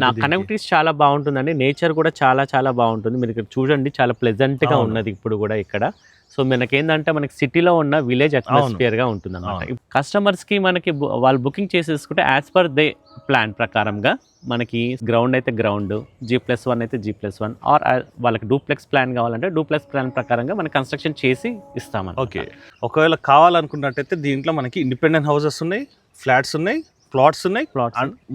నా కనెక్టివిటీస్ చాలా బాగుంటుందండి. నేచర్ కూడా చాలా చాలా బాగుంటుంది. మీరు ఇక్కడ చూడండి, చాలా ప్లెజెంట్గా ఉన్నది ఇప్పుడు కూడా ఇక్కడ. సో మనకేంటంటే మనకి సిటీలో ఉన్న విలేజ్ అట్మాస్ఫియర్గా ఉంటుంది అన్నమాట. కస్టమర్స్కి మనకి వాళ్ళు బుకింగ్ చేసేసుకుంటే యాజ్ పర్ దే ప్లాన్ ప్రకారంగా మనకి గ్రౌండ్ అయితే గ్రౌండ్, G+1 అయితే G+1, ఆర్ వాళ్ళకి డూప్లెక్స్ ప్లాన్ కావాలంటే డూప్లెక్స్ ప్లాన్ ప్రకారంగా మనం కన్స్ట్రక్షన్ చేసి ఇస్తామని. ఓకే, ఒకవేళ కావాలనుకున్నట్టయితే దీంట్లో మనకి ఇండిపెండెంట్ హౌసెస్ ఉన్నాయి, ఫ్లాట్స్ ఉన్నాయి, ప్లాట్స్ ఉన్నాయి.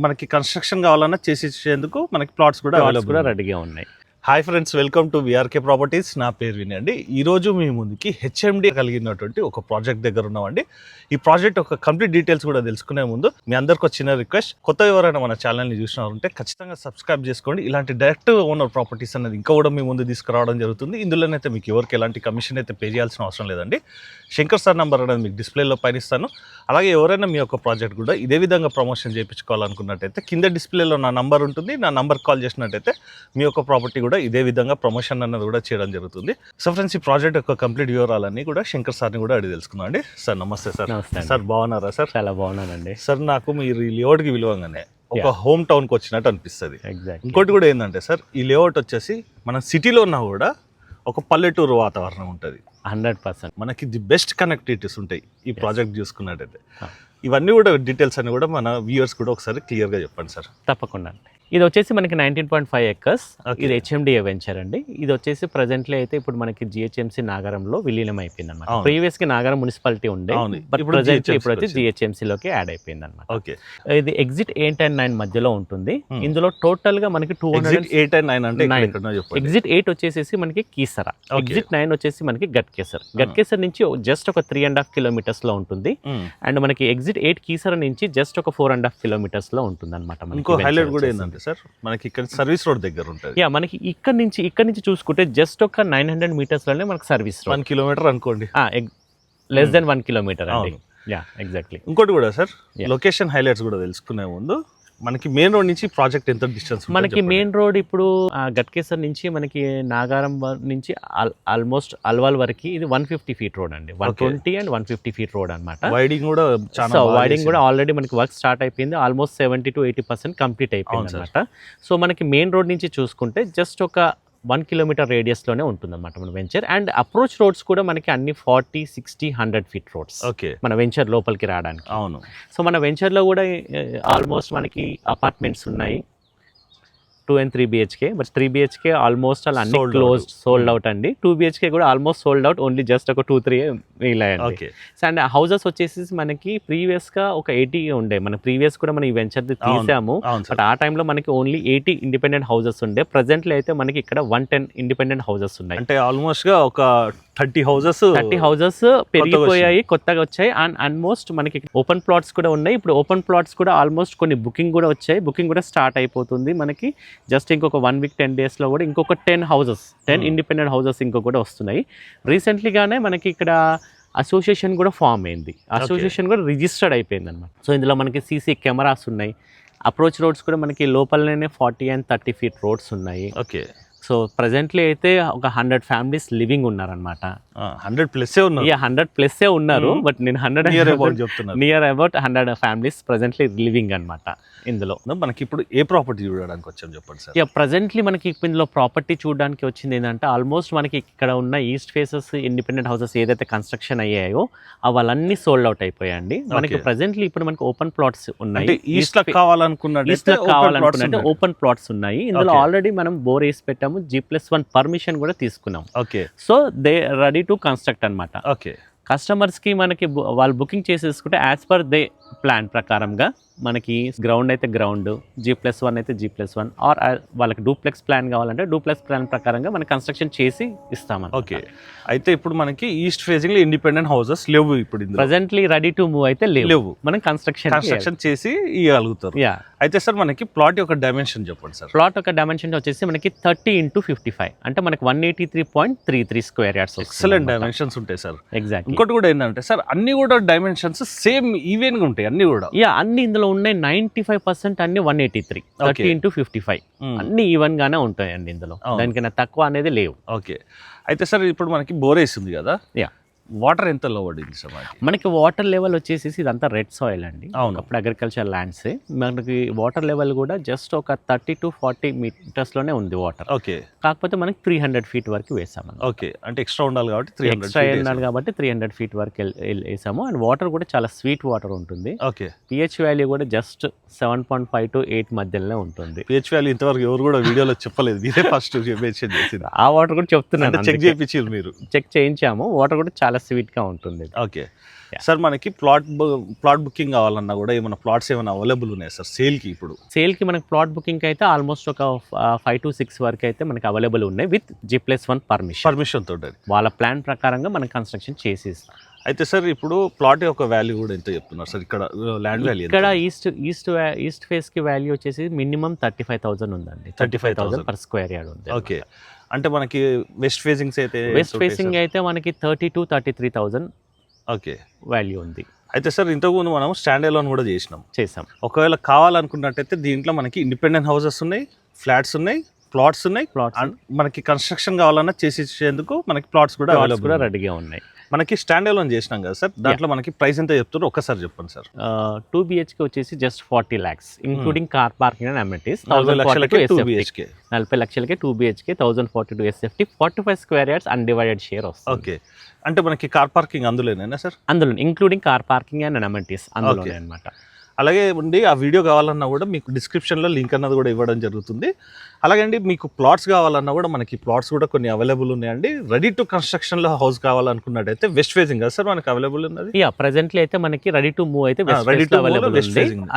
మనకి కన్స్ట్రక్షన్ కావాలన్నా చేసి ఇచ్చేందుకు మనకి ప్లాట్స్ కూడా రెడీగా ఉన్నాయి. Hi friends, welcome to VRK properties. నా పేరు విని అండి. ఈరోజు మీ ముందుకి హెచ్ఎండి కలిగినటువంటి ఒక ప్రాజెక్ట్ దగ్గర ఉన్నామండి. ఈ ప్రాజెక్ట్ ఒక కంప్లీట్ డీటెయిల్స్ కూడా తెలుసుకునే ముందు మీ అందరికి వచ్చిన రిక్వెస్ట్, కొత్త ఎవరైనా మన ఛానల్ని చూసినారంటే ఖచ్చితంగా సబ్స్క్రైబ్ చేసుకోండి. ఇలాంటి డైరెక్ట్ ఓనర్ ప్రాపర్టీస్ అనేది ఇంకా కూడా మీ ముందు తీసుకురావడం జరుగుతుంది. ఇందులోనైతే మీకు ఎవరికి ఎలాంటి కమిషన్ అయితే పే చేయాల్సిన అవసరం లేదండి. శంకర్ సార్ నెంబర్ అనేది మీకు డిస్ప్లేలో పైన ఇస్తాను. అలాగే ఎవరైనా మీ యొక్క ప్రాజెక్ట్ కూడా ఇదే విధంగా ప్రమోషన్ చేయించుకోవాలనుకున్నట్టయితే కింద డిస్ప్లేలో నా నంబర్ ఉంటుంది. నా నంబర్ కాల్ చేసినట్టయితే మీ యొక్క ప్రాపర్టీ కూడా ఇదే విధంగా ప్రమోషన్ అన్నది కూడా చేయడం జరుగుతుంది. సో ఫ్రెండ్స్, ఈ ప్రాజెక్ట్ యొక్క కంప్లీట్ వివరాలన్నీ కూడా శంకర్ సార్ని కూడా అడిగి తెలుసుకున్నాం అండి. సార్ నమస్తే సార్. సార్ బాగున్నారా సార్? చాలా బాగున్నానండి సార్. నాకు మీరు ఈ లేఅవుట్కి విలువగానే ఒక హోమ్ టౌన్కి వచ్చినట్టు అనిపిస్తుంది. ఇంకోటి కూడా ఏంటంటే సార్, ఈ లేఅవుట్ వచ్చేసి మన సిటీలో ఉన్నా కూడా ఒక పల్లెటూరు వాతావరణం ఉంటుంది. 100% మనకి ది బెస్ట్ కనెక్టివిటీస్ ఉంటాయి ఈ ప్రాజెక్ట్ చూసుకున్నట్టయితే. ఇవన్నీ కూడా డీటెయిల్స్ అన్ని కూడా మన వ్యూయర్స్ కూడా ఒకసారి క్లియర్గా చెప్పండి సార్. తప్పకుండా. ఇది వచ్చేసి మనకి 19.5 acres. ఇది హెచ్ఎండిఏ వెంచర్ అండి. ఇది వచ్చేసి ప్రెజెంట్లీ అయితే ఇప్పుడు మనకి జిహెచ్ఎంసీ నాగారంలో విలీనం అయిపోయింది అనమాట. ప్రీవియస్ కి నాగారం మున్సిపాలిటీ ఉండే, బట్ ప్రెజెంట్లీ ఇప్పుడైతే జిహెచ్ఎంసీలోకి యాడ్ అయిపోయింది అనమాట. ఇది ఎగ్జిట్ 8 and 9 మధ్యలో ఉంటుంది. ఇందులో టోటల్ గా మనకి 208 and 9 అంటే ఎగ్జిట్ 8 వచ్చేసి మనకి కీసరా, ఎగ్జిట్ 9 వచ్చేసి మనకి గట్కేసర్. గట్కేసర్ నుంచి జస్ట్ ఒక 3.5 kilometers లో ఉంటుంది. అండ్ మనకి ఎగ్జిట్ 8 కీసరా నుంచి జస్ట్ ఒక 4.5 kilometers లో ఉంటుంది అనమాట. ఇంకో హైలైట్ కూడా ఏంటంటే సార్, మనకి ఇక్కడ సర్వీస్ రోడ్ దగ్గర ఉంటుంది. మనకి ఇక్కడ నుంచి చూసుకుంటే జస్ట్ ఒక 900 meters లోనే మనకి సర్వీస్ రోడ్. 1 kilometer అనుకోండి, లెస్ దెన్ 1 kilometer అండి. ఎగ్జాక్ట్లీ. ఇంకోటి కూడా సార్, లొకేషన్ హైలైట్స్ కూడా తెలుసుకునే ముందు మనకి మెయిన్ రోడ్ నుంచి ప్రాజెక్ట్ ఎంత డిస్టెన్స్? మనకి మెయిన్ రోడ్ ఇప్పుడు గట్కేసర్ నుంచి మనకి నాగారం నుంచి ఆల్మోస్ట్ అల్వాల్ వరకు ఇది 150 feet రోడ్ అండి. 120 and 150 feet రోడ్ అనమాట. వైడింగ్ కూడా వైడింగ్ కూడా ఆల్రెడీ మనకి వర్క్ స్టార్ట్ అయిపోయింది. ఆల్మోస్ట్ 70 to 80% కంప్లీట్ అయిపోయింది అనమాట. సో మనకి మెయిన్ రోడ్ నుంచి చూసుకుంటే జస్ట్ ఒక 1 kilometer రేడియస్లోనే ఉంటుందన్నమాట మన వెంచర్. అండ్ అప్రోచ్ రోడ్స్ కూడా మనకి అన్ని 40, 60, 100 feet రోడ్స్ మన వెంచర్ లోపలికి రావడానికి. అవును. సో మన వెంచర్లో కూడా ఆల్మోస్ట్ మనకి అపార్ట్మెంట్స్ ఉన్నాయి, 2 and 3 BHK. But 3 BHK almost అలా అన్ని క్లోజ్డ్, సోల్డ్ అవుట్ అండి. 2 BHK కూడా almost sold out, only just ఒక 2-3 మిగిలాయండి. అండ్ హౌసెస్ వచ్చేసి మనకి ప్రీవియస్ గా ఒక 80 ఉండే. మన ప్రీవియస్ కూడా మనం ఈ వెంచర్ తీసాము, బట్ ఆ టైంలో మనకి ఓన్లీ 80 ఇండిపెండెంట్ హౌసెస్ ఉండే. ప్రెసెంట్లీ అయితే మనకి ఇక్కడ 110 ఇండిపెండెంట్ హౌసెస్ ఉన్నాయి. అంటే ఆల్మోస్ట్ గా ఒక 30 houses పెరిగిపోయాయి, కొత్తగా వచ్చాయి. అండ్ ఆల్మోస్ట్ మనకి ఓపెన్ ప్లాట్స్ కూడా ఉన్నాయి. ఇప్పుడు ఓపెన్ ప్లాట్స్ కూడా ఆల్మోస్ట్ కొన్ని బుకింగ్ కూడా వచ్చాయి. బుకింగ్ కూడా స్టార్ట్ అయిపోతుంది మనకి. జస్ట్ ఇంకొక 1 week 10 days లో కూడా ఇంకొక 10 ఇండిపెండెంట్ హౌసెస్ ఇంకొకటి వస్తున్నాయి. రీసెంట్లీగానే మనకి ఇక్కడ అసోసియేషన్ కూడా ఫామ్ అయింది. అసోసియేషన్ కూడా రిజిస్టర్డ్ అయిపోయింది అనమాట. సో ఇందులో మనకి సీసీ కెమెరాస్ ఉన్నాయి. అప్రోచ్ రోడ్స్ కూడా మనకి లోపలనే 40 and 30 feet రోడ్స్ ఉన్నాయి. ఓకే. సో ప్రెజెంట్లీ అయితే ఒక 100 families లివింగ్ ఉన్నారనమాట. 100+ ఉన్నారు. బట్ నేను 100 near about 100 families presently living అనమాట. ఇందులో మనకి ఇప్పుడు ఏ ప్రాపర్టీ చూడడానికి వచ్చాం చెప్పండి సార్. ప్రెజెంట్లీ మనకి ఇందులో ప్రాపర్టీ చూడడానికి వచ్చింది ఏంటంటే ఆల్మోస్ట్ మనకి ఇక్కడ ఉన్న ఈస్ట్ ఫేసెస్ ఇండిపెండెంట్ హౌసెస్ ఏదైతే కన్స్ట్రక్షన్ అయ్యాయో అవన్నీ సోల్డ్ అవుట్ అయిపోయాయండి. మనకి ప్రెజెంట్లీ ఇప్పుడు మనకి ఓపెన్ ప్లాట్స్ ఉన్నాయి. ఈస్ట్ లో కావాలనుకున్నట్టు ఓపెన్ ప్లాట్స్ ఉన్నాయి. ఇందులో ఆల్రెడీ మనం బోర్ వేసి పెట్టాము, G+1 పర్మిషన్ కూడా తీసుకున్నాం. So they ready to construct అనమాట. కస్టమర్స్కి మనకి వాళ్ళు బుకింగ్ చేసేసుకుంటే యాజ్ పర్ దే ప్లాన్ ప్రకారంగా మనకి గ్రౌండ్ అయితే గ్రౌండ్, G+1 అయితే G+1, ఆర్ వాళ్ళకి డూప్లెక్స్ ప్లాన్ కావాలంటే డూప్లెక్స్ ప్లాన్ ప్రకారంగా మనం కన్స్ట్రక్షన్ చేసి ఇస్తామని. ఓకే. అయితే ఇప్పుడు మనకి ఈస్ట్ ఫేసింగ్ లో ఇండిపెండెంట్ హౌసెస్ లేవు. ఇప్పుడు ప్రెజెంట్లీ రెడీ టు మూవ్ అయితే లేవు. మనం కన్స్ట్రక్షన్ చేసి ఇవ్వగలుగుతారు. అయితే సార్ మనకి ప్లాట్ యొక్క డైమెన్షన్ చెప్పండి సార్. ప్లాట్ యొక్క డైమెన్షన్ వచ్చేసి మనకి 30 into 55 అంటే మనకి 183.33 square yards. ఎక్సలెంట్ డైమెన్షన్స్ ఉంటాయి సార్. ఎగ్జాక్ట్. ఇంకోటి కూడా ఏంటంటే సార్, అన్ని కూడా డైమెన్షన్స్ సేమ్ ఈవెన్ గా ఉంటాయి అన్ని కూడా. అన్ని ఇందులో ఉన్నాయి 95% అన్ని 183, 30 into 55 అన్ని ఈవెన్ గానే ఉంటాయండి. ఇందులో దానికన్నా తక్కువ అనేది లేవు. ఓకే. అయితే సార్ ఇప్పుడు మనకి బోర్ వేసింది కదా, వాటర్ ఎంత లో పడింది సార్ మనకి వాటర్ లెవెల్ వచ్చేసి ఇదంతా రెడ్ సాయిల్ అండి. అవును. అప్పుడు అగ్రికల్చర్ ల్యాండ్స్ మనకి వాటర్ లెవెల్ కూడా జస్ట్ ఒక 30 to 40 మీటర్స్లోనే ఉంది వాటర్. ఓకే. కాకపోతే మనకి 300 ఫీట్ వరకు వేసాము. ఓకే, అంటే ఎక్స్ట్రా ఉండాలి కాబట్టి ఎక్స్ట్రా ఉండాలి కాబట్టి 300 ఫీట్ వరకు వేసాము. అండ్ వాటర్ కూడా చాలా స్వీట్ వాటర్ ఉంటుంది. ఓకే. పిహెచ్ వాల్యూ కూడా జస్ట్ 7.5 to 8 మధ్యలోనే ఉంటుంది. పిహెచ్ వాల్యూ ఇంతవరకు ఎవరు కూడా వీడియోలో చెప్పలేదు, మీరే ఫస్ట్ మెన్షన్ చేసింది. ఆ వాటర్ కూడా చెప్తున్నాను, చెక్ చేయించారు మీరు. చెక్ చేయించాము. వాటర్ కూడా చాలా స్వీట్గా ఉంటుంది. ఓకే సార్, మనకి ప్లాట్ బుకింగ్ కావాలన్నా కూడా ఏమైనా ప్లాట్స్ ఏమైనా అవైలబుల్ ఉన్నాయి సార్ సేల్కి? ఇప్పుడు సేల్కి మనకి ప్లాట్ బుకింగ్ అయితే ఆల్మోస్ట్ ఒక 5 to 6 వరకు అయితే మనకి అవైలబుల్ ఉన్నాయి విత్ G+1 పర్మిషన్ తోటి. వాళ్ళ ప్లాన్ ప్రకారంగా మనం కన్స్ట్రక్షన్ చేసేస్తాం. అయితే సార్ ఇప్పుడు ప్లాట్ యొక్క వాల్యూ కూడా ఎంత చెప్తున్నారు సార్ ఇక్కడ? ల్యాండ్ వాల్యూ ఇక్కడ ఈస్ట్ ఫేస్ కి వాల్యూ వచ్చేసి మినిమం 35,000 ఉందండి. 35,000 per square yard ఉంది. ఓకే, అంటే మనకి వెస్ట్ ఫేసింగ్స్ అయితే? వెస్ట్ ఫేసింగ్ అయితే మనకి 30 to 33,000 ఓకే వాల్యూ ఉంది. అయితే సార్ ఇంతకుముందు మనం స్టాండ్ అలోన్ కూడా చేసాం. ఒకవేళ కావాలనుకున్నట్టయితే దీంట్లో మనకి ఇండిపెండెంట్ హౌసెస్ ఉన్నాయి, ఫ్లాట్స్ ఉన్నాయి, ప్లాట్స్ ఉన్నాయి. మనకి కన్స్ట్రక్షన్ కావాలన్నా చేసేందుకు మనకి ప్లాట్స్ కూడా అవైలబుల్ కూడా రెడీగా ఉన్నాయి. మనకి స్టాండ్ అలోన్ చేసినాం కదా సార్, దాంట్లో మనకి ప్రైస్ ఎంత చెప్తారో ఒక్కసారి చెప్పండి సార్. 2 BHK వచ్చేసి just 40 lakhs including car parking and amenities. 40 లక్షలకి 2 BHK. 40 లక్షలకి 2 BHK, 1042 SFT, 45 square yards undivided share వస్తుంది. ఓకే, అంటే మనకి కార్ పార్కింగ్ అందులోనేనా సార్? అందులో including car parking and amenities అందులోనే అన్నమాట. అలాగే ఉండి ఆ వీడియో కావాలన్నా కూడా మీకు డిస్క్రిప్షన్లో లింక్ అన్నది కూడా ఇవ్వడం జరుగుతుంది. అలాగే అండి మీకు ప్లాట్స్ కావాలన్నా కూడా మనకి ప్లాట్స్ కూడా కొన్ని అవైలబుల్ ఉన్నాయండి. రెడీ టు కన్స్ట్రక్షన్లో హౌస్ కావాలనుకున్నట్టయితే వెస్ట్ ఫేసింగ్ కదా సార్ మనకి అవైలబుల్ ఉన్నది? ప్రెజెంట్లీ అయితే మనకి రెడీ టు మూవ్ అయితే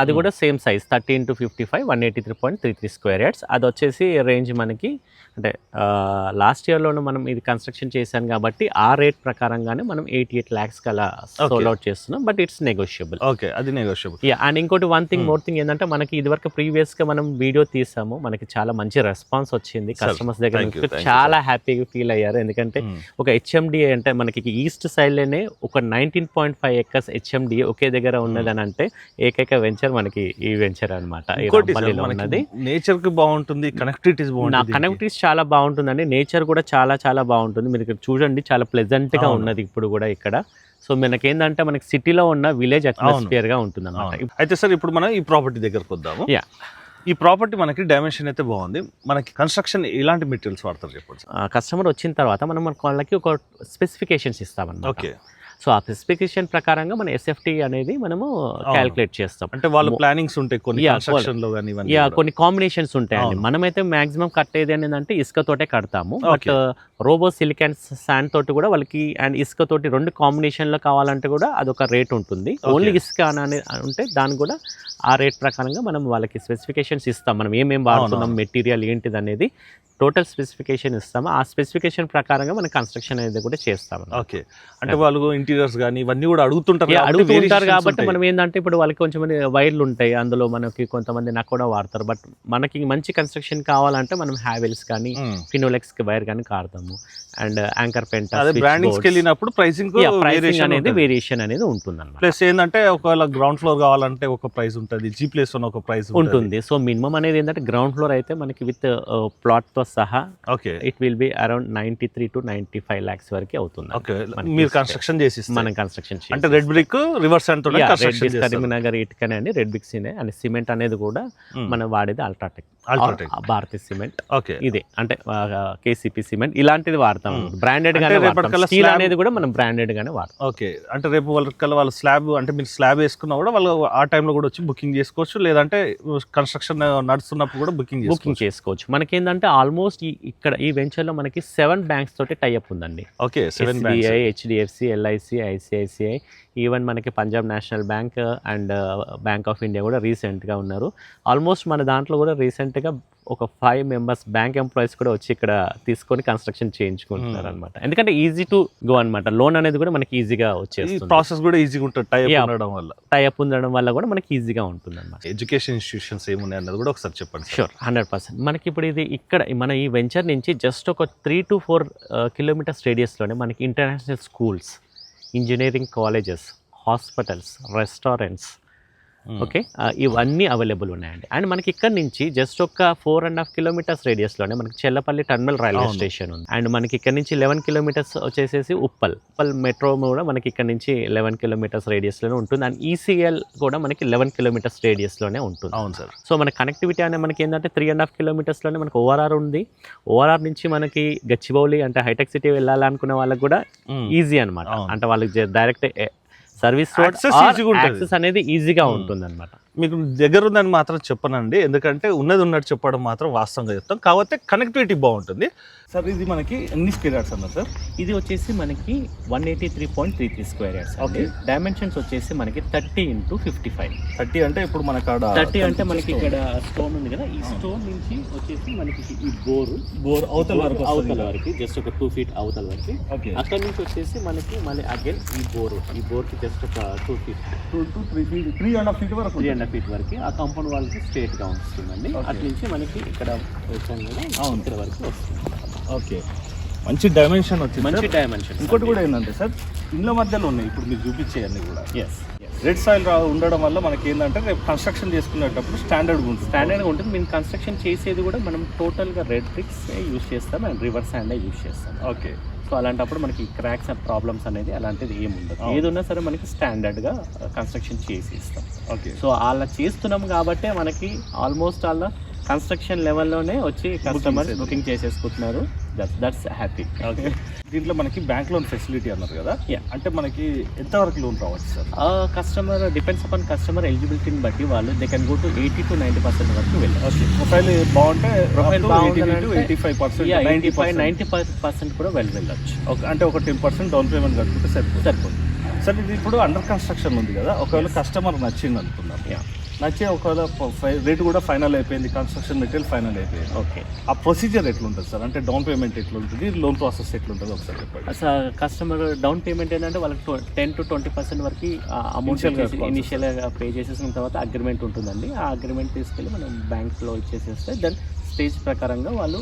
అది కూడా same size 30 into 55 183.33 square yards. అది వచ్చేసి రేంజ్ మనకి అంటే లాస్ట్ ఇయర్లోనే మనం ఇది కన్స్ట్రక్షన్ చేశాను కాబట్టి ఆ రేట్ ప్రకారంగానే మనం 88 lakhs అలా సోల్ అవుట్ చేస్తున్నాం. But it's negotiable. ఓకే, అది నెగోషియబుల్. అండ్ ఇంకోటి మోర్ థింగ్ ఏంటంటే మనకి ఇదివరకు ప్రీవియస్గా మనం వీడియో తీసాము, మనకి చాలా మంచి రెస్పాన్స్ వచ్చింది కస్టమర్స్ దగ్గర నుంచి. చాలా హ్యాపీగా ఫీల్ అయ్యారు. ఎందుకంటే ఒక HMDA అంటే మనకి ఈస్ట్ సైడ్లోనే ఒక 19.5 acres HMDA ఒకే దగ్గర ఉన్నదని అంటే ఏకైక వెంచర్ మనకి ఈ వెంచర్ అనమాట. ఉన్నది నేచర్ కి బాగుంటుంది, కనెక్టివిటీస్ బాగుంటుంది. కనెక్టివిటీస్ చాలా బాగుంటుందండి. నేచర్ కూడా చాలా చాలా బాగుంటుంది. మీరు ఇక్కడ చూడండి, చాలా ప్లెజెంట్ గా ఉన్నది ఇప్పుడు కూడా ఇక్కడ. సో మనకి ఏంటంటే మనకి సిటీలో ఉన్న విలేజ్ అట్మాస్ఫియర్ గా ఉంటుంది అన్నమాట. అయితే సార్ ఇప్పుడు మనం ఈ ప్రాపర్టీ దగ్గరకు వద్దాము. ఈ ప్రాపర్టీ మనకి డైమెన్షన్ అయితే బాగుంది. మనకి కన్స్ట్రక్షన్ ఎలాంటి మెటీరియల్స్ వాడతారు చెప్పండి. కస్టమర్ వచ్చిన తర్వాత మనం వాళ్ళకి ఒక స్పెసిఫికేషన్స్ ఇస్తామన్నమాట. ఓకే, సో ఆ స్పెసిఫికేషన్ ప్రకారంగా మన SFT అనేది మనము క్యాలిక్యులేట్ చేస్తాం. అంటే వాళ్ళ ప్లానింగ్స్ ఉంటాయి కొన్ని కన్స్ట్రక్షన్ లో గాని కొన్ని కాంబినేషన్స్ ఉంటాయండి. మనమైతే మాక్సిమం కట్టేది ఏంటంటే ఇసుకతోటే కడతాము. బట్ రోబో సిలికాన్ శాండ్ తోటి కూడా వాళ్ళకి అండ్ ఇసుక తోటి 2 కాంబినేషన్ లో కావాలంటే కూడా అదొక రేట్ ఉంటుంది. ఓన్లీ ఇసుక అని ఉంటే దానికి కూడా ఆ రేట్ ప్రకారంగా మనం వాళ్ళకి స్పెసిఫికేషన్స్ ఇస్తాం. మనం ఏమేమి వాడుతున్నాం, మెటీరియల్ ఏంటిది అనేది టోటల్ స్పెసిఫికేషన్ ఇస్తాము. ఆ స్పెసిఫికేషన్ ప్రకారంగా మనం కన్స్ట్రక్షన్ అనేది కూడా చేస్తాము. ఓకే, అంటే వాళ్ళు ఇంటీరియర్స్ కానీ ఇవన్నీ కూడా అడుగుతుంటారు కాబట్టి మనం ఏంటంటే ఇప్పుడు వాళ్ళకి కొంచెం వైర్లు ఉంటాయి, అందులో మనకి కొంతమంది నాకు కూడా వాడతారు. బట్ మనకి మంచి కన్స్ట్రక్షన్ కావాలంటే మనం హ్యావెల్స్ కానీ ఫినోలెక్స్ వైర్ కానీ కాడతాము. అండ్ యాంకర్ పెంటా బ్రాండింగ్స్కి వెళ్ళినప్పుడు ప్రైసింగ్ అనేది వేరియేషన్ అనేది ఉంటుంది అన్నమాట. ప్లస్ ఏంటంటే ఒకవేళ గ్రౌండ్ ఫ్లోర్ కావాలంటే ఒక ప్రైస్ ఉంటుంది, G+1 ఒక ప్రైస్ ఉంటుంది. సో మినిమం అనేది ఏంటంటే గ్రౌండ్ ఫ్లోర్ అయితే మనకి విత్ ప్లాట్ తో సహా okay it will be around 93 to 95 lakhs వరకు అవుతుంది. ఓకే, మీరు కన్స్ట్రక్షన్ చేసి మనం కన్స్ట్రక్షన్ అంటే red brick rivers and Karimnagar ఇటుకనే అండి, రెడ్ బ్రిక్స్ అండ్ సిమెంట్ అనేది కూడా మనం వాడేది అల్ట్రాటెక్ భారతీయ సిమెంట్. ఓకే, ఇదే అంటే KCP సిమెంట్ ఇలాంటిది వాడతాం. బ్రాండెడ్ గానే స్టీల్ అనేది కూడా మనం బ్రాండెడ్ గానే వాడతాం. ఓకే, అంటే రేపు వాళ్ళ స్లాబ్ అంటే మీరు స్లాబ్ వేసుకున్నా కూడా వాళ్ళు ఆ టైంలో కూడా వచ్చి బుకింగ్ చేసుకోవచ్చు, లేదంటే కన్స్ట్రక్షన్ నడుస్తున్నప్పుడు కూడా బుకింగ్ చేసుకోవచ్చు. మనకి ఏంటంటే ఆల్మోస్ట్ ఇక్కడ ఈ వెంచర్ లో మనకి 7 banks తోటి టైఅప్ ఉందండి. Okay, SBI, HDFC, LIC, ICICI, even మనకి పంజాబ్ నేషనల్ బ్యాంక్ అండ్ బ్యాంక్ ఆఫ్ ఇండియా కూడా రీసెంట్గా ఉన్నారు. ఆల్మోస్ట్ మన దాంట్లో కూడా రీసెంట్గా ఒక 5 members బ్యాంక్ ఎంప్లాయీస్ కూడా వచ్చి ఇక్కడ తీసుకొని కన్స్ట్రక్షన్ చేయించుకుంటున్నారు అనమాట. ఎందుకంటే ఈజీ టు గో అనమాట. లోన్ అనేది కూడా మనకి ఈజీగా వచ్చేస్తుంది. ప్రాసెస్ కూడా ఈజీగా ఉంటుంది టైఅప్ ఉండడం వల్ల కూడా మనకి ఈజీగా ఉంటుంది అనమాట. ఎడ్యుకేషన్ ఇన్స్టిట్యూషన్స్ ఏమున్నాయి అన్నది కూడా ఒకసారి చెప్పండి. షూర్, 100%. మనకి ఇప్పుడు ఇది ఇక్కడ మన ఈ వెంచర్ నుంచి జస్ట్ ఒక 3 to 4 kilometers రేడియస్లోనే మనకి international schools, engineering colleges, hospitals, restaurants, okay, ఇవన్నీ అవైలబుల్ ఉన్నాయండి. అండ్ మనకి ఇక్కడ నుంచి జస్ట్ ఒక 4.5 కిలోమీటర్స్ రేడియస్లోనే మనకి చెల్లపల్లి టర్మినల్ రైల్వే స్టేషన్ ఉంది. అండ్ మనకి ఇక్కడ నుంచి 11 కిలోమీటర్స్ వచ్చేసేసి ఉప్పల్ మెట్రో కూడా మనకి ఇక్కడ నుంచి 11 కిలోమీటర్స్ రేడియస్లోనే ఉంటుంది. అండ్ ఈసీఎల్ కూడా మనకి 11 కిలోమీటర్స్ రేడియస్లోనే ఉంటుంది. అవును సార్. సో మన కనెక్టివిటీ అనేది మనకి ఏంటంటే 3.5 కిలోమీటర్స్లోనే మనకి ఓఆర్ఆర్ ఉంది. ఓఆర్ఆర్ నుంచి మనకి గచ్చిబౌలి అంటే హైటెక్ సిటీ వెళ్ళాలనుకునే వాళ్ళకి కూడా ఈజీ అనమాట. అంటే వాళ్ళకి డైరెక్ట్ సర్వీస్ రోడ్ యాక్సెస్ అనేది ఈజీగా ఉంటుంది అనమాట. మీకు దగ్గర ఉందని మాత్రం చెప్పనండి, ఎందుకంటే ఉన్నది ఉన్నట్టు చెప్పడం మాత్రం వాస్తవంగా చెప్తాం. కాకపోతే కనెక్టివిటీ బాగుంటుంది సార్. ఇది మనకి ఎన్ని స్క్వేర్ యార్డ్స్ అన్నారు సార్? ఇది వచ్చేసి మనకి 183.33 స్క్వేర్ యార్డ్స్. ఓకే, డైమెన్షన్స్ వచ్చేసి మనకి 30x55. 30 అంటే ఇప్పుడు మనకి 30 అంటే మనకి ఇక్కడ స్టోన్ ఉంది కదా, ఈ స్టోన్ నుంచి వచ్చేసి మనకి ఈ బోర్ అవతల వరకు జస్ట్ ఒక 2 feet అవతల వరకు. ఓకే, అక్కడ నుంచి వచ్చేసి మనకి మళ్ళీ అగైన్ ఈ బోర్కి జస్ట్ ఒక 2 feet 3.5 feet వరకు 3.5 feet వరకు ఆ కాంపౌండ్ వాళ్ళకి స్ట్రేట్ గా వస్తుందండి. అటు నుంచి మనకి ఇక్కడ వచ్చాం కదా, ఇక్కడ వరకు వస్తుంది. ఓకే, మంచి డైమెన్షన్ వచ్చింది. మంచి డైమెన్షన్. ఇంకోటి కూడా ఏంటంటే సార్, ఇండ్ల మధ్యలో ఉన్నాయి ఇప్పుడు మీరు చూపించేయన్నీ కూడా. ఎస్, రెడ్ సాయిల్ ఉండడం వల్ల మనకి ఏంటంటే రేపు కన్స్ట్రక్షన్ చేసుకునేటప్పుడు స్టాండర్డ్గా ఉంటుంది. మేము కన్స్ట్రక్షన్ చేసేది కూడా మనం టోటల్గా రెడ్ బ్రిక్స్ యూజ్ చేస్తాం అండ్ రివర్ శాండ్ యూజ్ చేస్తాం. ఓకే, సో అలాంటప్పుడు మనకి క్రాక్స్ అండ్ ప్రాబ్లమ్స్ అనేది అలాంటిది ఏమి ఉండదు. ఏదున్నా సరే మనకి స్టాండర్డ్గా కన్స్ట్రక్షన్ చేసి ఇస్తాం. ఓకే, సో అలా చేస్తున్నాం కాబట్టే మనకి ఆల్మోస్ట్ అలా కన్స్ట్రక్షన్ లెవెల్లోనే వచ్చి కస్టమర్స్ బుకింగ్ చేసేసుకుంటున్నారు. That's happy. ఓకే, దీంట్లో మనకి బ్యాంక్ లోన్ ఫెసిలిటీ అన్నారు కదా, అంటే మనకి ఎంతవరకు లోన్ రావచ్చు sir? Customer depends upon customer ఎలిజిబిలిటీని బట్టి వాళ్ళు they can go to 80 to 90% వరకు వెళ్ళచ్చు. ప్రొఫైల్ బాగుంటే 90% కూడా వెళ్ళచ్చు. అంటే ఒక 10% డౌన్ పేమెంట్ కట్టుకుంటే సరిపోతుంది. సార్ ఇది ఇప్పుడు అండర్ కన్స్ట్రక్షన్ ఉంది కదా, ఒకవేళ కస్టమర్ నచ్చింది అనుకున్నాం, నచ్చే ఒకవేళ రేట్ కూడా ఫైనల్ అయిపోయింది, కన్స్ట్రక్షన్ మెటీరియల్ ఫైనల్ అయిపోయింది. ఓకే, ఆ ప్రొసీజర్ ఎట్లుంటుంది సార్? అంటే డౌన్ పేమెంట్ ఎట్లుంటుంది, లోన్ ప్రాసెస్ ఎట్లుంటుంది ఒకసారి చెప్పండి. అసలు కస్టమర్ డౌన్ పేమెంట్ ఏంటంటే వాళ్ళకి 10 to 20% వరకు అమౌంట్ ఇనిషియల్గా పే చేసేసిన తర్వాత అగ్రిమెంట్ ఉంటుందండి. ఆ అగ్రిమెంట్ తీసుకెళ్ళి మనం బ్యాంక్లో ఇచ్చేసేస్తే దెన్ స్టేజ్ ప్రకారంగా వాళ్ళు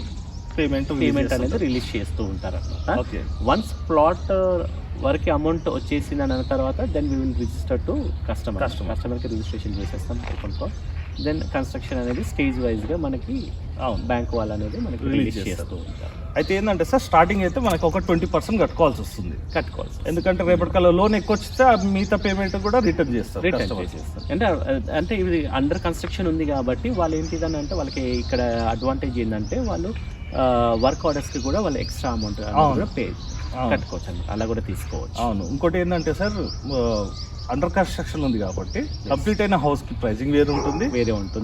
పేమెంట్ అనేది రిలీజ్ చేస్తూ ఉంటారు అన్నమాట. ఓకే, వన్స్ ప్లాట్ వరకు అమౌంట్ వచ్చేసింది అని తర్వాత then we will register to కస్టమర్కి రిజిస్ట్రేషన్ చేసేస్తాం ఓపెన్ ప్లాట్. దెన్ కన్స్ట్రక్షన్ అనేది స్టేజ్ వైజ్గా మనకి బ్యాంక్ వాళ్ళు అనేది మనకి రిలీజ్ చేస్తూ ఉంటారు. అయితే ఏంటంటే సార్, స్టార్టింగ్ అయితే మనకి ఒక 20% కట్టుకోవాల్సి వస్తుంది. ఎందుకంటే రేపటికల్లా లోన్ ఎక్కువ వచ్చితే మిగతా పేమెంట్ కూడా రిటర్న్ చేస్తారు. అంటే ఇది అండర్ కన్స్ట్రక్షన్ ఉంది కాబట్టి వాళ్ళు ఏంటిదని అంటే వాళ్ళకి ఇక్కడ అడ్వాంటేజ్ ఏంటంటే వాళ్ళు వర్క్ ఆర్డర్స్కి కూడా వాళ్ళు ఎక్స్ట్రా అమౌంట్ కూడా పే కట్టుకోవచ్చు అండి, అలా కూడా తీసుకోవచ్చు. అవును, ఇంకోటి ఏంటంటే సార్, అండర్ కన్స్ట్రక్షన్ ఉంది కాబట్టి కంప్లీట్ అయిన హౌస్ కి ప్రైసింగ్ వేరే ఉంటుంది.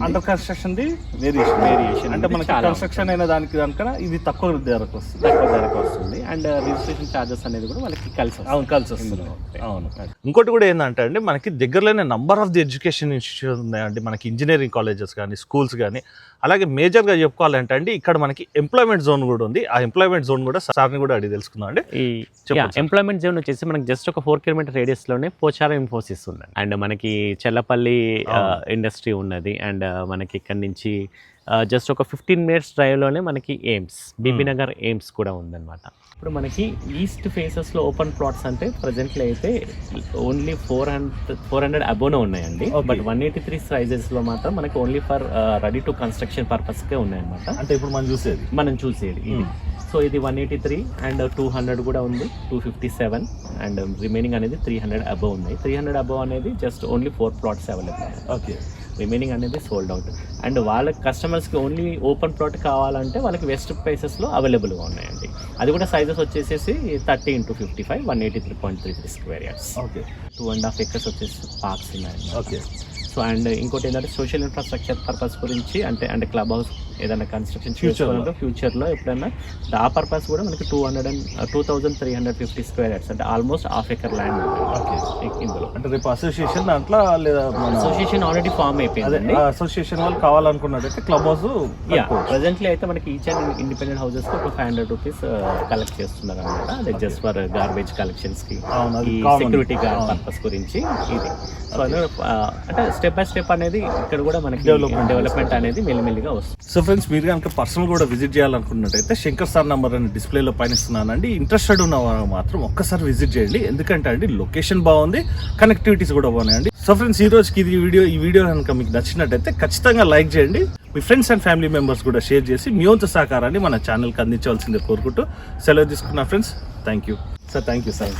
అండర్ కన్స్ట్రక్షన్ ది వేరియేషన్ అంటే మనకి కన్స్ట్రక్షన్ అయిన దానికి దానికన్నా ఇది తక్కువ ధరకు వస్తుంది. అండ్ రిజిస్ట్రేషన్ చార్జెస్ అనేది కూడా వాళ్ళకి కలిసి వస్తుంది. అవును, ఇంకోటి కూడా ఏంటంటే అండి, మనకి దగ్గరలోనే number of the education institute ఉన్నాయండి. మనకి ఇంజనీరింగ్ కాలేజెస్ కానీ స్కూల్స్ కానీ, అలాగే మేజర్గా చెప్పుకోవాలంటే అండి ఇక్కడ మనకి ఎంప్లాయ్మెంట్ జోన్ కూడా ఉంది. ఆ ఎంప్లాయ్మెంట్ జోన్ కూడా సార్ని కూడా అడిగి తెలుసుకుందాం అండి. ఎంప్లాయ్మెంట్ జోన్ వచ్చేసి మనకి జస్ట్ ఒక 4 kilometer రేడియస్లోనే పోచారం ఇన్ఫోసిస్ ఉంది. అండ్ మనకి చెల్లపల్లి ఇండస్ట్రీ ఉన్నది. అండ్ మనకి ఇక్కడ నుంచి జస్ట్ ఒక 15 minutes డ్రైవ్లోనే మనకి ఎయిమ్స్, బీబీనగర్ ఎయిమ్స్ కూడా ఉందన్నమాట. ఇప్పుడు మనకి ఈస్ట్ ఫేసెస్లో ఓపెన్ ప్లాట్స్ అంటే ప్రజెంట్లో అయితే ఓన్లీ 400 అబోనే ఉన్నాయండి. బట్ 183 సైజెస్లో మాత్రం మనకి only for ready to construction పర్పస్కే ఉన్నాయన్నమాట. అంటే ఇప్పుడు మనం చూసేది ఇది. సో ఇది 183 అండ్ 200 కూడా ఉంది, 257 అండ్ రిమైనింగ్ అనేది 300 అబోవ్ ఉన్నాయి. 300 అబోవ్ అనేది just only 4 plots available. Okay, remaining అనేది సోల్డ్ అవుట్. అండ్ వాళ్ళ కస్టమర్స్కి ఓన్లీ ఓపెన్ ప్లాట్ కావాలంటే వాళ్ళకి వెస్ట్ ప్లేసెస్లో అవైలబుల్గా ఉన్నాయండి. అది కూడా సైజెస్ వచ్చేసి 30x55 183.33 square yards. Okay, 2.5 acres వచ్చేసి పార్క్స్ ఉన్నాయి. ఓకే, సో అండ్ ఇంకోటి ఏంటంటే సోషల్ ఇన్ఫ్రాస్ట్రక్చర్ పర్పస్ గురించి అంటే క్లబ్ హౌస్ ఏదైనా కన్స్ట్రక్షన్ ఫ్యూచర్లో ఎప్పుడైనా ఆ పర్పస్ కూడా మనకి 2,350 స్క్వేర్ యార్డ్స్ అంటే ఆల్మోస్ట్ ½ acre ల్యాండ్ ఇందులో. అంటే రేపు అసోసియేషన్ దాంట్లో లేదా అసోసియేషన్ ఆల్రెడీ ఫామ్ అయిపోయింది. అసోసియేషన్ వాళ్ళు కావాలనుకున్నట్టయితే క్లబ్ హౌస్ ప్రెజెంట్లీ అయితే మనకి ఈచ్ అండ్ ఇండిపెండెంట్ హౌసెస్ కి ఒక 500 rupees కలెక్ట్ చేస్తున్నారు అనమాట. అదే జస్ట్ ఫర్ గార్బేజ్ కలెక్షన్స్ కి, సెక్యూరిటీ గార్డ్ పర్పస్ గురించి ఇది. సో అంటే స్టెప్ బై స్టెప్ అనేది ఇక్కడ కూడా మనకి డెవలప్మెంట్ అనేది మెల్లిమెల్లిగా వస్తుంది. సో ఫ్రెండ్స్ మీరు కనుక పర్సనల్ కూడా విజిట్ చేయాలనుకున్నట్టయితే శంకర్ సార్ నంబర్ అని డిస్ప్లేలో పైన ఇస్తున్నానండి. ఇంట్రెస్టెడ్ ఉన్న వారు మాత్రం ఒక్కసారి విజిట్ చేయండి. ఎందుకంటే అండి లొకేషన్ బాగుంది, కనెక్టివిటీస్ కూడా బాగున్నాయండి. సో ఫ్రెండ్స్ ఈ రోజుకి ఈ వీడియో కనుక మీకు నచ్చినట్టయితే ఖచ్చితంగా లైక్ చేయండి. మీ ఫ్రెండ్స్ అండ్ ఫ్యామిలీ మెంబర్స్ కూడా షేర్ చేసి మీ వంతు సహకారాన్ని మన ఛానల్కి అందించవలసిందే కోరుకుంటూ సెలవు తీసుకున్నా friends. Thank you sir. Thank you sir.